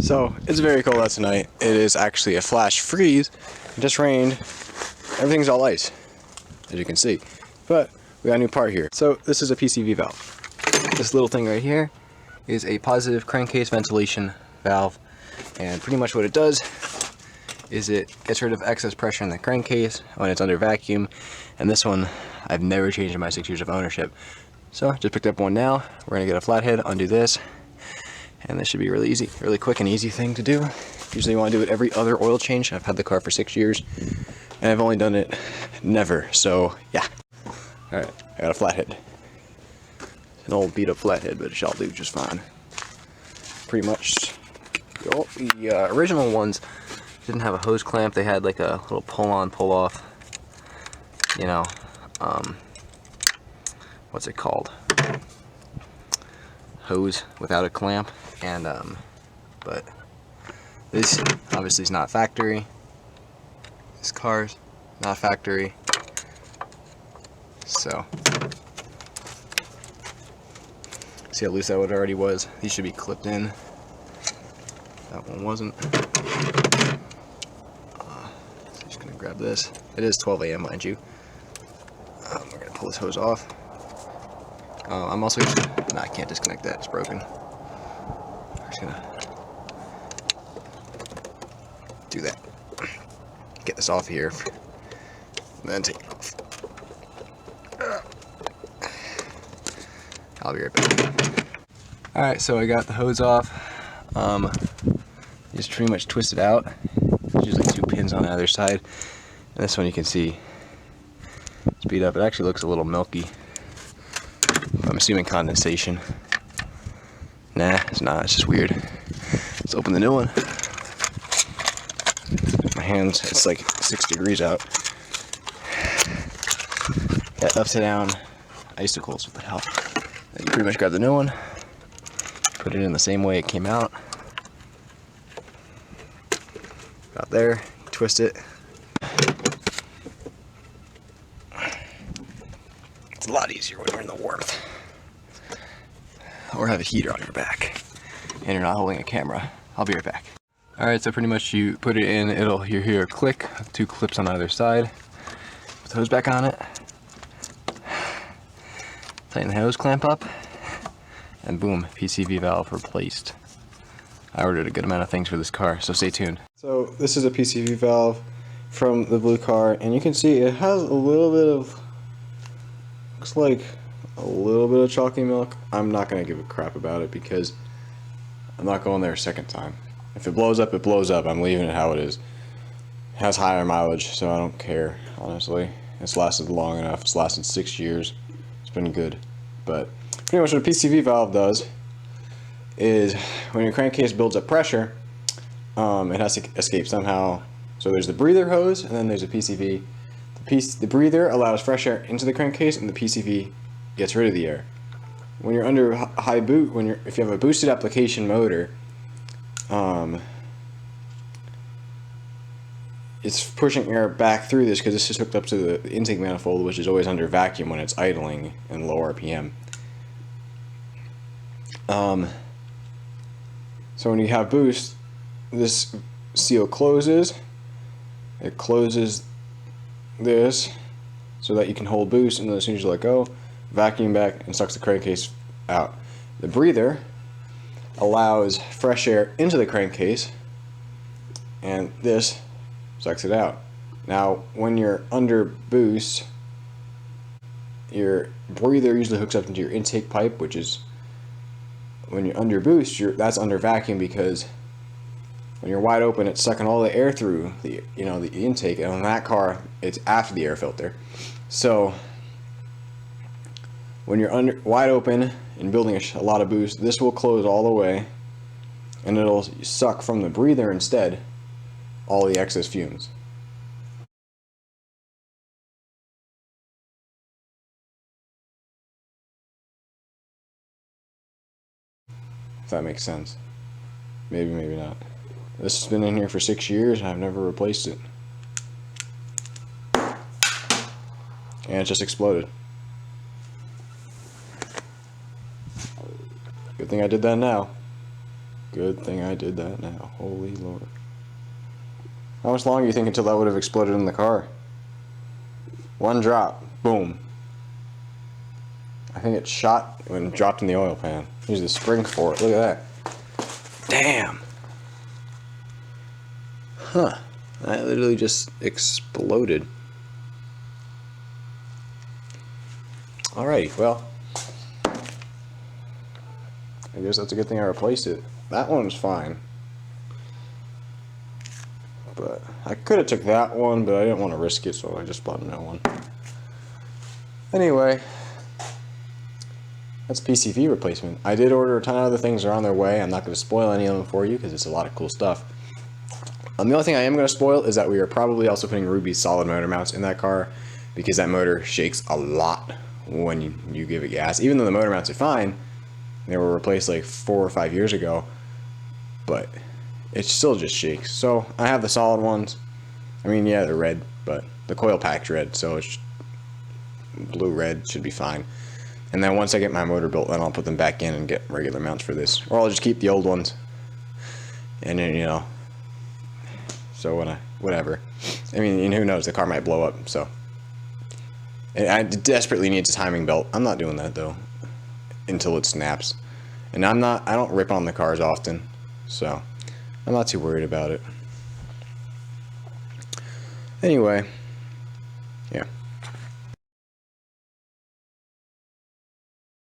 So it's very cold out tonight. It is actually a flash freeze. It just rained. Everything's all ice, as you can see. But we got a new part here. So this is a PCV valve. This little thing right here is a positive crankcase ventilation valve. And pretty much what it does is it gets rid of excess pressure in the crankcase when it's under vacuum. And this one I've never changed in my 6 years of ownership. So just picked up one now. We're gonna get a flathead, undo this, and this should be really easy, really quick and easy thing to do. Usually you want to do it every other oil change. I've had the car for 6 years and I've only done it never, so yeah. Alright, I got a flathead. It's an old beat up flathead, but it shall do just fine. Pretty much. The original ones didn't have a hose clamp. They had like a little pull on, pull off, you know, what's it called? Hose without a clamp. And but this obviously is not factory. This car's not factory. So see how loose that one already was. These should be clipped in. That one wasn't. So I'm just gonna grab this. It is 12 a.m. mind you. We're gonna pull this hose off. I'm also just no, I can't disconnect that. It's broken. I'm just gonna do that. Get this off here, and then take it off. I'll be right back. Alright, so I got the hose off. Just pretty much twist it out. There's just like 2 pins on the other side. And this one you can see speed up. It actually looks a little milky. I'm assuming condensation. Nah, it's not. It's just weird. Let's open the new one. My hands, it's like 6 degrees out. Got upside down icicles, what the hell. Then you pretty much grab the new one, put it in the same way it came out. About there, twist it. It's a lot easier when you're in the warmth. Or have a heater on your back and you're not holding a camera. I'll be right back. Alright, so pretty much you put it in, you hear a click, 2 clips on either side. Put the hose back on it. Tighten the hose clamp up, and boom, PCV valve replaced. I ordered a good amount of things for this car, so stay tuned. So this is a PCV valve from the blue car, and you can see it has a little bit of, looks like a little bit of chalky milk. I'm not going to give a crap about it because I'm not going there a second time. If it blows up, it blows up. I'm leaving it how it is. It has higher mileage, so I don't care, honestly. It's lasted long enough. It's lasted 6 years. It's been good. But pretty much what a PCV valve does is when your crankcase builds up pressure, it has to escape somehow. So there's the breather hose, and then there's a PCV. The breather allows fresh air into the crankcase, and the PCV gets rid of the air. When you're under high boot, if you have a boosted application motor, it's pushing air back through this because this is hooked up to the intake manifold, which is always under vacuum when it's idling and low RPM. So when you have boost, this seal closes. It closes this so that you can hold boost, and then as soon as you let go, vacuum back and sucks the crankcase out. The breather allows fresh air into the crankcase, and this sucks it out. Now, when you're under boost, your breather usually hooks up into your intake pipe, which is when you're under boost, that's under vacuum, because when you're wide open, it's sucking all the air through the intake, and on that car, it's after the air filter. So when you're wide open and building a lot of boost, this will close all the way, and it'll suck from the breather instead all the excess fumes. If that makes sense. Maybe, maybe not. This has been in here for 6 years and I've never replaced it. And it just exploded. Good thing I did that now. Good thing I did that now. Holy Lord. How much longer do you think until that would have exploded in the car? One drop. Boom. I think it shot when it dropped in the oil pan. Use the spring for it. Look at that. Damn. Huh. That literally just exploded. Alrighty, well. I guess that's a good thing I replaced it. That one's fine. But I could have took that one, but I didn't want to risk it, so I just bought another one. Anyway, that's PCV replacement. I did order a ton of other things that are on their way. I'm not going to spoil any of them for you because it's a lot of cool stuff. The only thing I am going to spoil is that we are probably also putting Ruby's solid motor mounts in that car because that motor shakes a lot when you give it gas. Even though the motor mounts are fine, they were replaced like 4 or 5 years ago, but it still just shakes. So I have the solid ones. I mean, yeah, they're red, but the coil pack's red, so it's blue-red should be fine. And then once I get my motor built, then I'll put them back in and get regular mounts for this. Or I'll just keep the old ones. And then, you know, so whatever. I mean, who knows, the car might blow up, so. And I desperately need a timing belt. I'm not doing that, though, until it snaps. And I don't rip on the cars often, so I'm not too worried about it. Anyway, yeah.